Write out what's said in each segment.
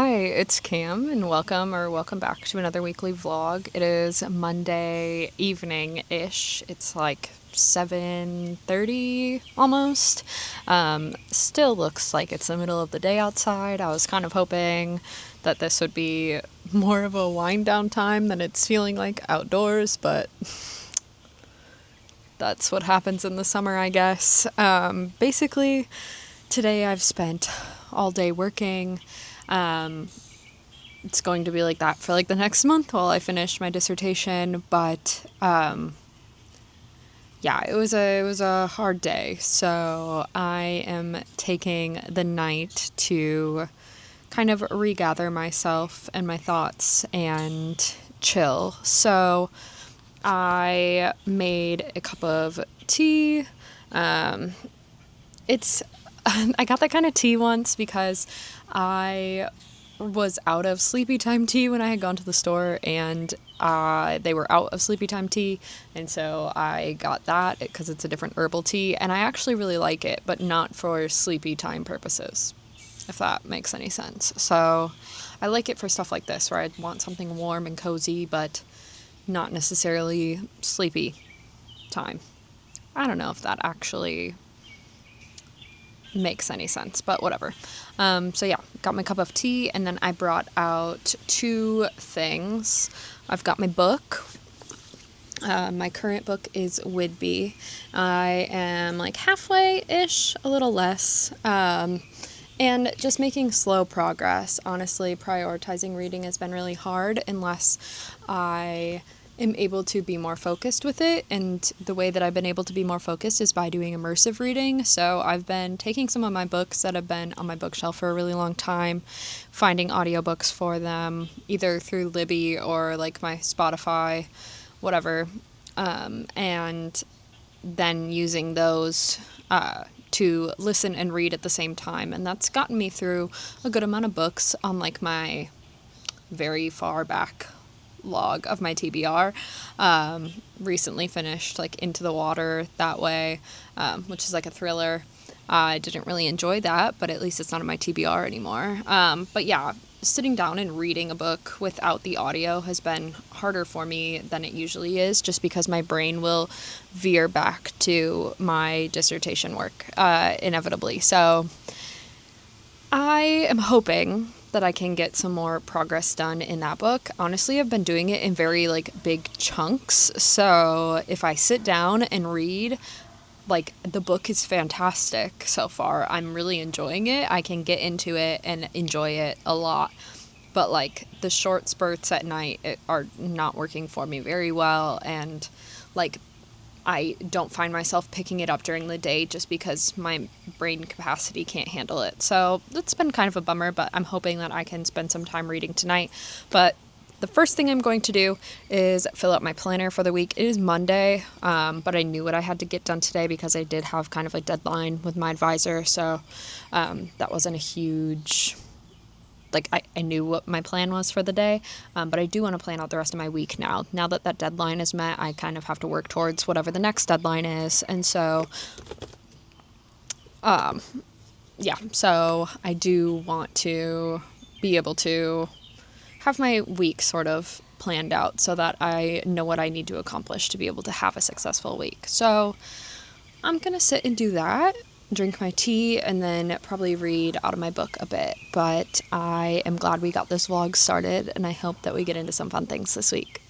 Hi, it's Cam, and welcome back to another weekly vlog. It is Monday evening-ish. It's like 7:30 almost. Still looks like it's the middle of the day outside. I was kind of hoping that this would be more of a wind-down time than it's feeling like outdoors, but that's what happens in the summer, I guess. Basically, today I've spent all day working. It's going to be like that for like the next month while I finish my dissertation, but yeah, it was a hard day. So I am taking the night to kind of regather myself and my thoughts and chill. So I made a cup of tea. It's I got that kind of tea once because I was out of sleepy time tea when I had gone to the store, and they were out of sleepy time tea, and so I got that because it's a different herbal tea, and I actually really like it, but not for sleepy time purposes, if that makes any sense. So I like it for stuff like this where I want something warm and cozy, but not necessarily sleepy time. I don't know if that actually makes any sense, but whatever. So yeah, got my cup of tea, and then I brought out two things. I've got my book. My current book is Whidbey. I am like halfway-ish, a little less, and just making slow progress. Honestly, prioritizing reading has been really hard unless I am able to be more focused with it, and the way that I've been able to be more focused is by doing immersive reading. So I've been taking some of my books that have been on my bookshelf for a really long time, finding audiobooks for them, either through Libby or like my Spotify, whatever, and then using those to listen and read at the same time. And that's gotten me through a good amount of books on like my very far back log of my TBR. Recently finished like Into the Water That Way, which is like a thriller. I didn't really enjoy that, but at least it's not on my TBR anymore. But yeah, sitting down and reading a book without the audio has been harder for me than it usually is, just because my brain will veer back to my dissertation work inevitably. So I am hoping that I can get some more progress done in that book. Honestly, I've been doing it in very like big chunks. So if I sit down and read, like the book is fantastic so far. I'm really enjoying it. I can get into it and enjoy it a lot. But like the short spurts at night are not working for me very well, and like I don't find myself picking it up during the day just because my brain capacity can't handle it. So that's been kind of a bummer, but I'm hoping that I can spend some time reading tonight. But the first thing I'm going to do is fill out my planner for the week. It is Monday, but I knew what I had to get done today because I did have kind of a deadline with my advisor. So that wasn't a huge... Like, I knew what my plan was for the day, but I do want to plan out the rest of my week now. Now that that deadline is met, I kind of have to work towards whatever the next deadline is. And so, yeah, so I do want to be able to have my week sort of planned out so that I know what I need to accomplish to be able to have a successful week. So I'm going to sit and do that, drink my tea, and then probably read out of my book a bit. But I am glad we got this vlog started, and I hope that we get into some fun things this week.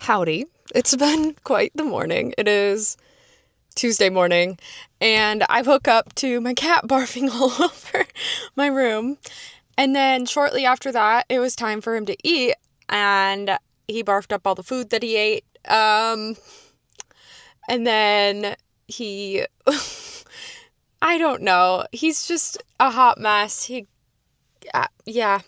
Howdy. It's been quite the morning. It is Tuesday morning, and I woke up to my cat barfing all over my room. And then shortly after that, it was time for him to eat, and he barfed up all the food that he ate. And then he, I don't know, he's just a hot mess. Yeah,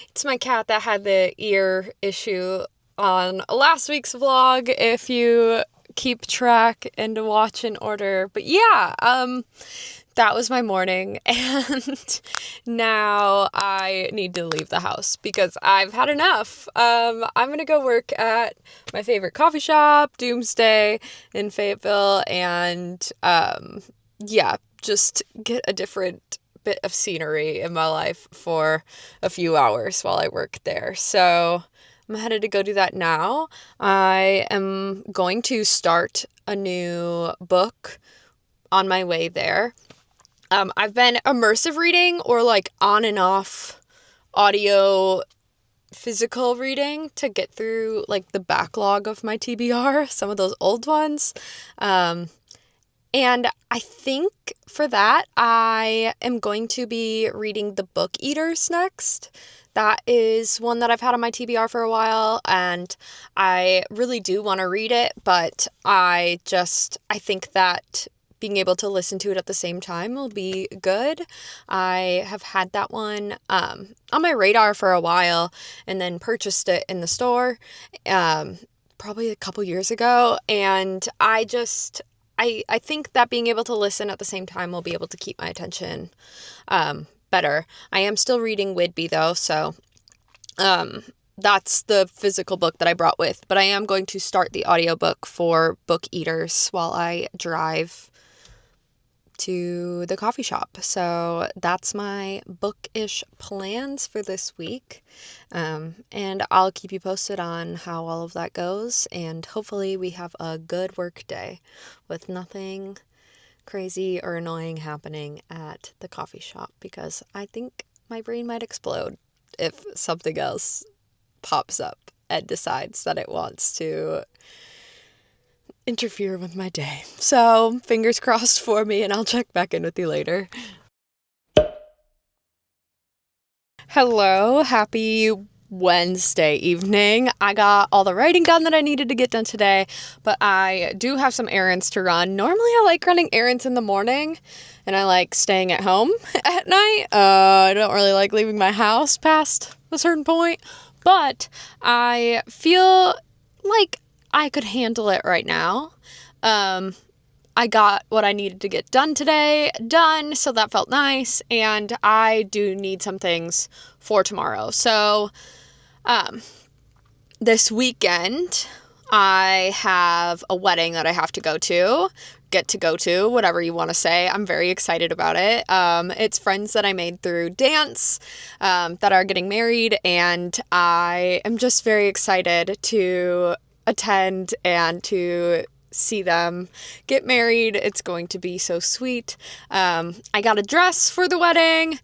it's my cat that had the ear issue on last week's vlog. If you keep track and to watch in order. But yeah, that was my morning, and now I need to leave the house because I've had enough. I'm gonna go work at my favorite coffee shop, Doomsday, in Fayetteville, and yeah, just get a different bit of scenery in my life for a few hours while I work there. So I'm headed to go do that now. I am going to start a new book on my way there. I've been immersive reading or like on and off audio physical reading to get through like the backlog of my TBR, some of those old ones. And I think for that, I am going to be reading The Book Eaters next. That is one that I've had on my TBR for a while, and I really do want to read it, but I think that being able to listen to it at the same time will be good. I have had that one on my radar for a while and then purchased it in the store probably a couple years ago. And I think that being able to listen at the same time will be able to keep my attention better. I am still reading Whidbey though, so that's the physical book that I brought with. But I am going to start the audiobook for Book Eaters while I drive to the coffee shop. So that's my bookish plans for this week. And I'll keep you posted on how all of that goes. And hopefully we have a good work day with nothing crazy or annoying happening at the coffee shop, because I think my brain might explode if something else pops up and decides that it wants to interfere with my day. So fingers crossed for me, and I'll check back in with you later. Hello, happy Wednesday evening. I got all the writing done that I needed to get done today, but I do have some errands to run. Normally I like running errands in the morning, and I like staying at home at night. I don't really like leaving my house past a certain point, but I feel like I could handle it right now. I got what I needed to get done today done, so that felt nice, and I do need some things for tomorrow. So, this weekend, I have a wedding that I have to go to, whatever you want to say. I'm very excited about it. It's friends that I made through dance, that are getting married, and I am just very excited to attend and to see them get married. It's going to be so sweet. I got a dress for the wedding,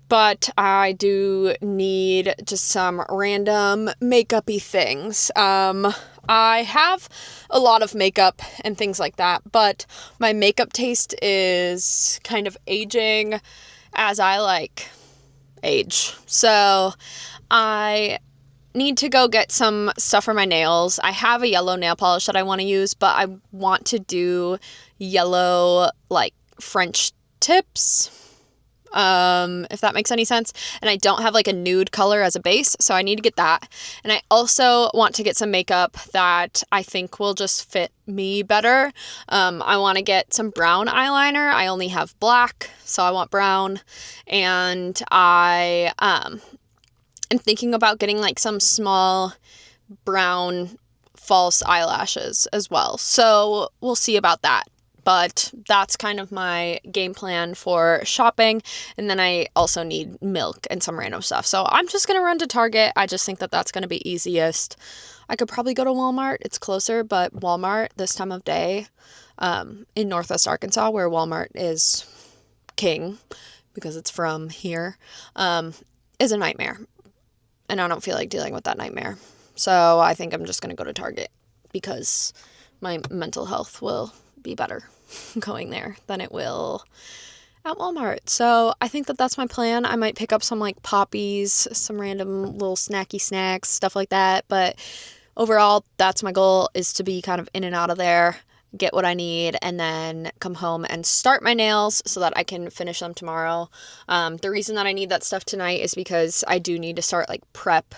but I do need just some random makeup-y things. I have a lot of makeup and things like that, but my makeup taste is kind of aging as I like age. So I need to go get some stuff for my nails. I have a yellow nail polish that I want to use, but I want to do yellow, like, French tips, if that makes any sense. And I don't have, like, a nude color as a base, so I need to get that. And I also want to get some makeup that I think will just fit me better. I want to get some brown eyeliner. I only have black, so I want brown. And I am thinking about getting like some small brown false eyelashes as well. So we'll see about that. But that's kind of my game plan for shopping. And then I also need milk and some random stuff. So I'm just going to run to Target. I just think that that's going to be easiest. I could probably go to Walmart. It's closer, but Walmart this time of day, in Northwest Arkansas, where Walmart is king because it's from here, is a nightmare. And I don't feel like dealing with that nightmare. So I think I'm just going to go to Target because my mental health will be better going there than it will at Walmart. So I think that that's my plan. I might pick up some like poppies, some random little snacky snacks, stuff like that. But overall, that's my goal, is to be kind of in and out of there, get what I need, and then come home and start my nails so that I can finish them tomorrow. The reason that I need that stuff tonight is because I do need to start like prep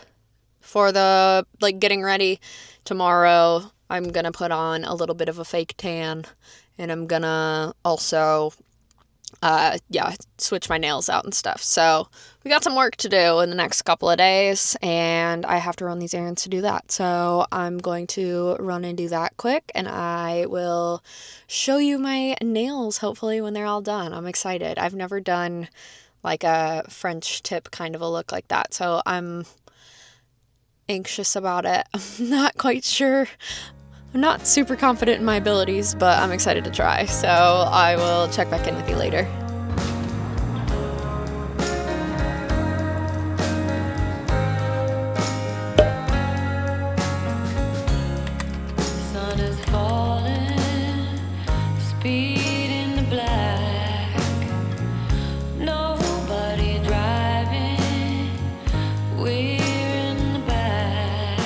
for the like getting ready tomorrow I'm gonna put on a little bit of a fake tan, and I'm gonna also switch my nails out and stuff. So we got some work to do in the next couple of days, and I have to run these errands to do that. So I'm going to run and do that quick, and I will show you my nails hopefully when they're all done. I'm excited. I've never done like a French tip kind of a look like that, so I'm anxious about it. I'm not quite sure. I'm not super confident in my abilities, but I'm excited to try. So I will check back in with you later. Sun is falling, speed in the black. Nobody driving, we're in the back.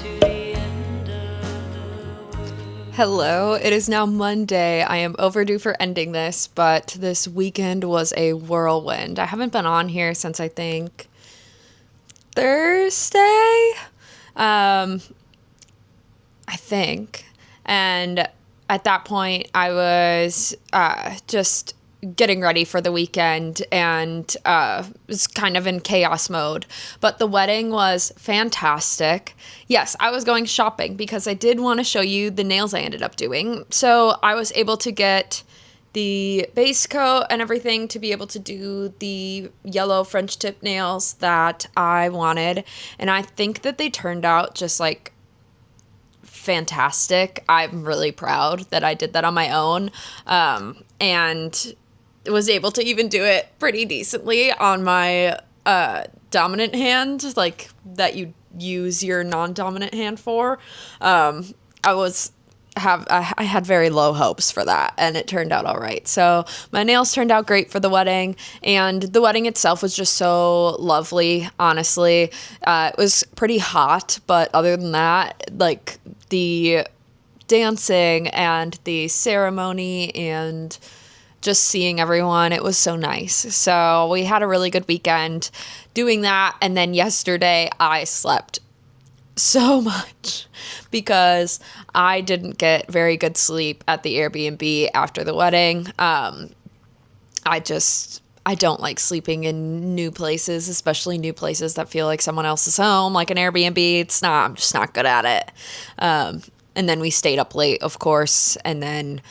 To the end of the world. Hello, it is now Monday. I am overdue for ending this, but this weekend was a whirlwind. I haven't been on here since I think Thursday. I think. And at that point, I was just getting ready for the weekend and was kind of in chaos mode. But the wedding was fantastic. Yes, I was going shopping because I did want to show you the nails I ended up doing. So I was able to get the base coat and everything to be able to do the yellow French tip nails that I wanted. And I think that they turned out just like fantastic. I'm really proud that I did that on my own, and was able to even do it pretty decently on my dominant hand, like that you use your non-dominant hand for. I had very low hopes for that, and it turned out all right. So my nails turned out great for the wedding, and the wedding itself was just so lovely, honestly. It was pretty hot, but other than that, like the dancing and the ceremony and just seeing everyone, it was so nice. So we had a really good weekend doing that, and then yesterday I slept so much because I didn't get very good sleep at the Airbnb after the wedding. I don't like sleeping in new places, especially new places that feel like someone else's home, like an Airbnb. I'm just not good at it. And then we stayed up late, of course, and then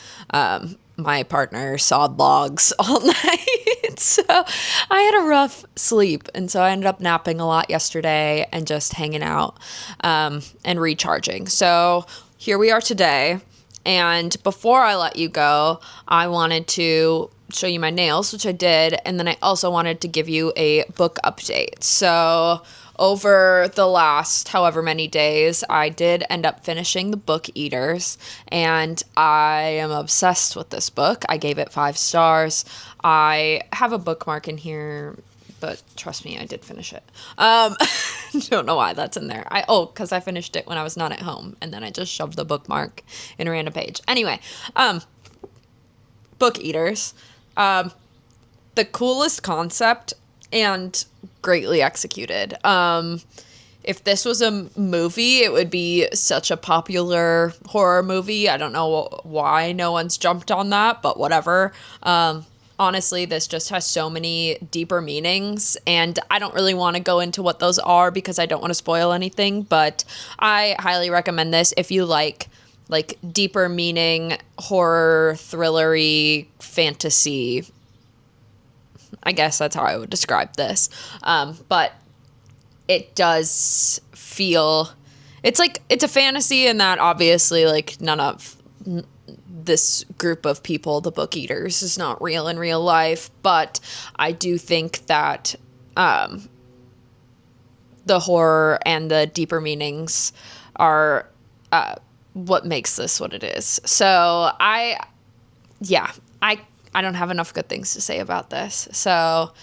my partner sawed logs all night. So I had a rough sleep, and so I ended up napping a lot yesterday and just hanging out and recharging. So here we are today, and before I let you go, I wanted to show you my nails, which I did, and then I also wanted to give you a book update. So over the last however many days, I did end up finishing the Book Eaters, and I am obsessed with this book. I gave it 5 stars. I have a bookmark in here, but trust me, I did finish it. Don't know why that's in there. Because I finished it when I was not at home, and then I just shoved the bookmark in a random page. Anyway, Book Eaters. The coolest concept and greatly executed. If this was a movie, it would be such a popular horror movie. I don't know why no one's jumped on that, but whatever. Honestly, this just has so many deeper meanings, and I don't really want to go into what those are because I don't want to spoil anything, but I highly recommend this if you like deeper meaning, horror, thrillery, fantasy. I guess that's how I would describe this. But it does feel, it's a fantasy in that obviously like none of this group of people, the Book Eaters, is not real in real life. But I do think that the horror and the deeper meanings are what makes this what it is. So I don't have enough good things to say about this. So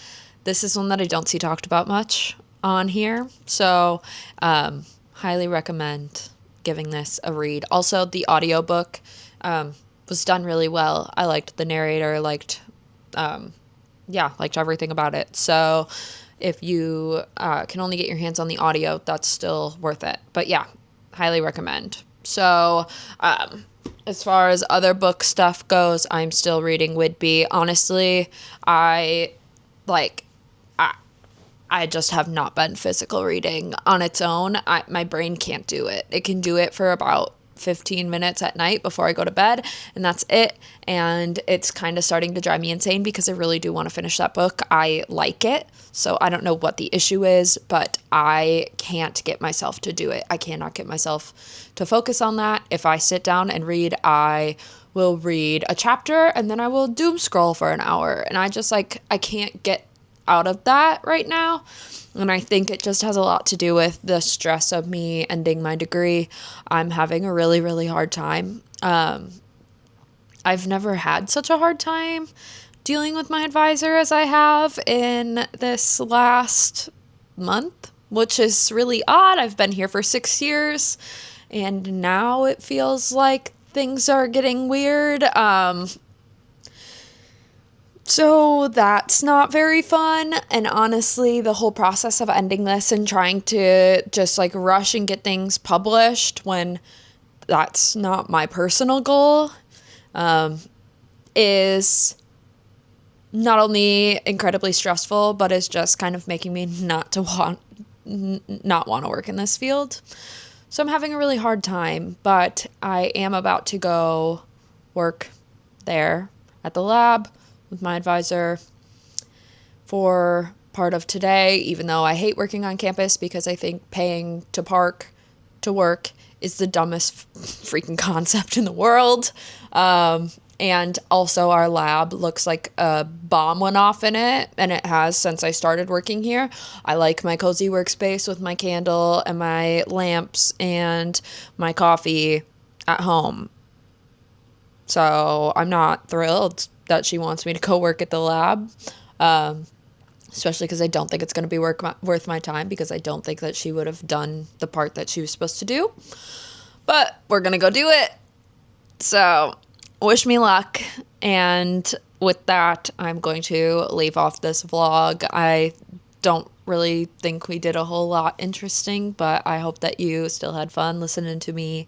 this is one that I don't see talked about much on here. So highly recommend giving this a read. Also, the audiobook was done really well. I liked the narrator, liked everything about it. So if you can only get your hands on the audio, that's still worth it. But yeah, highly recommend. So, as far as other book stuff goes, I'm still reading Whitby. Honestly, I just have not been physical reading on its own. My brain can't do it. It can do it for about 15 minutes at night before I go to bed, and that's it. And it's kind of starting to drive me insane because I really do want to finish that book. I like it, so I don't know what the issue is, but I can't get myself to do it. I cannot get myself to focus on that. If I sit down and read, I will read a chapter and then I will doom scroll for an hour, and I can't get out of that right now. And I think it just has a lot to do with the stress of me ending my degree. I'm having a really, really hard time. I've never had such a hard time dealing with my advisor as I have in this last month, which is really odd. I've been here for 6 years, and now it feels like things are getting weird. So that's not very fun. And honestly, the whole process of ending this and trying to just like rush and get things published when that's not my personal goal, is not only incredibly stressful, but is just kind of making me not want to work in this field. So I'm having a really hard time, but I am about to go work there at the lab with my advisor for part of today, even though I hate working on campus because I think paying to park to work is the dumbest freaking concept in the world. And also our lab looks like a bomb went off in it, and it has since I started working here. I like my cozy workspace with my candle and my lamps and my coffee at home. So I'm not thrilled that she wants me to go work at the lab, especially because I don't think it's going to be worth my time, because I don't think that she would have done the part that she was supposed to do. But we're going to go do it. So wish me luck. And with that, I'm going to leave off this vlog. I don't really think we did a whole lot interesting, but I hope that you still had fun listening to me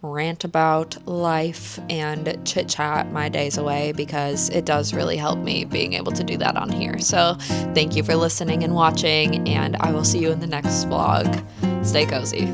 rant about life and chit chat my days away, because it does really help me being able to do that on here. So thank you for listening and watching, and I will see you in the next vlog. Stay cozy.